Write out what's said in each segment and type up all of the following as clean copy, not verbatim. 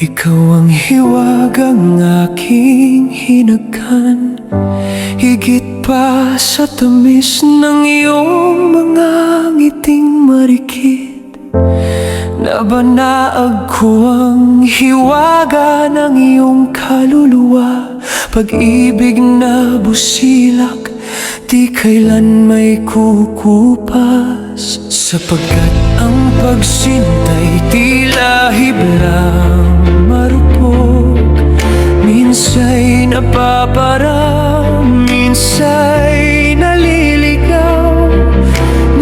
Ikaw ang hiwagang aking hinagkan, higit pa sa tamis ng iyong mga ngiting marikit. Nabanaag ko ang hiwaga ng iyong kaluluwa, pag-ibig na busilak, di kailan may kukupas. Sapagkat ang pagsintay tila hiblang marupok, minsa'y napaparang, minsa'y naliligaw.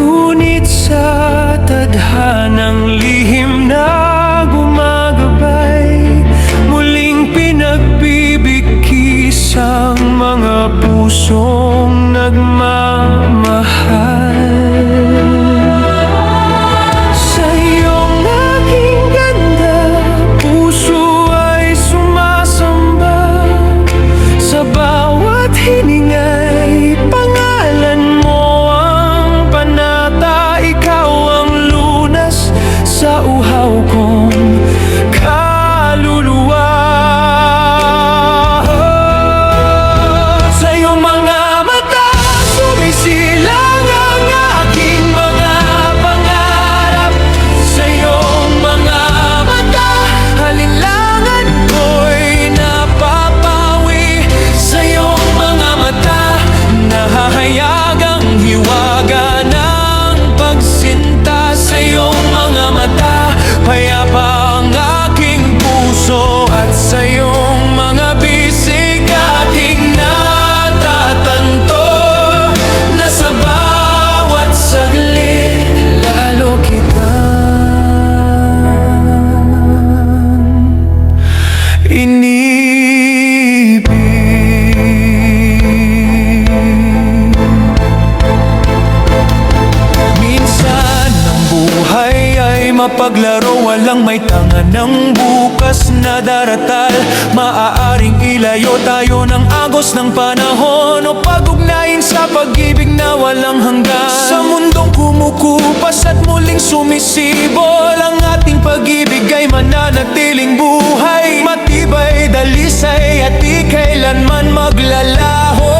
Ngunit sa tadhanang lihim na gumagabay, muling pinagbibigkis ang mga pusong nagmamahal. Mapaglaro, walang may tanga ng bukas na daratal. Maaaring ilayo tayo ng agos ng panahon, o pag-ugnayin sa pag-ibig na walang hanggan. Sa mundong kumukupas at muling sumisibol, ang ating pag-ibig ay mananatiling buhay, matibay, dalisay at di kailanman maglalaho.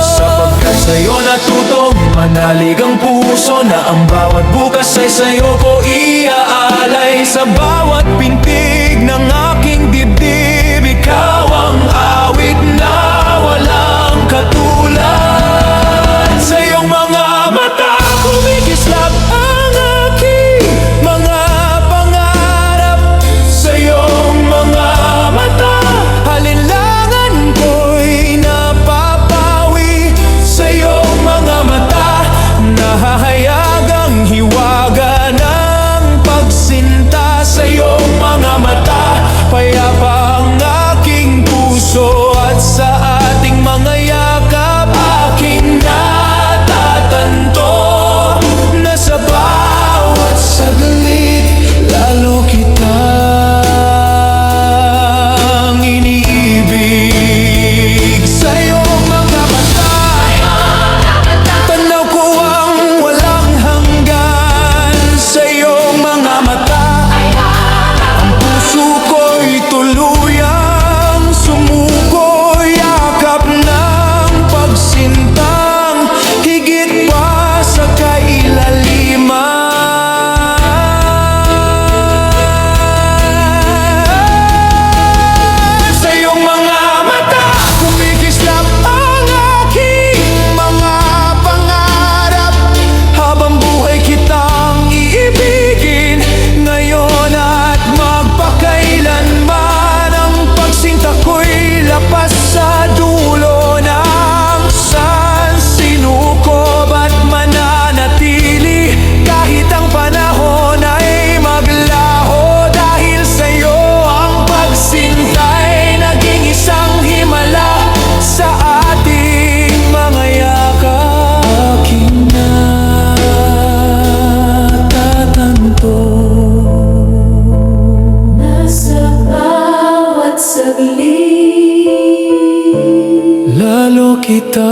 Sapagkat sa'yo natutong manalig ang puso, na ang bawat bukas ay sa'yo ko iaalay. Sa bawat pintig ng aking dibdib, ikaw ang awit na walang katulad. Sa iyong mga mata kumikislap ang aking mga pangarap. Sa iyong mga mata alinlangan ko'y napapawi. Sa iyong mga mata nahahayagang hiwaga ng pagsinta. Sa iyong mga mata payapa ang aking puso, at sa ating mga yakap aking natatanto, na sa bawat saglit lalo kitang iniibig. Sa iyong mga mata tanaw ko ang walang hanggan. Sa iyong mga mata ang puso ko'y tuluyang sumuko, yakap ng pagsintang higit pa sa kailaliman. Sa iyong mga mata kumikislap ang aking mga pangarap, habang buhay kitang iibigin ngayon at magpakailanman. Ang pagsinta ko'y lapas sa dulo ng sansinukob, at mananatili kahit ang panahon ay maglaho. Dahil sa'yo ang pagsinta'y naging isang himala sa ating mga yakap. Aking natatanto, Nasa bawat saglit lalo kita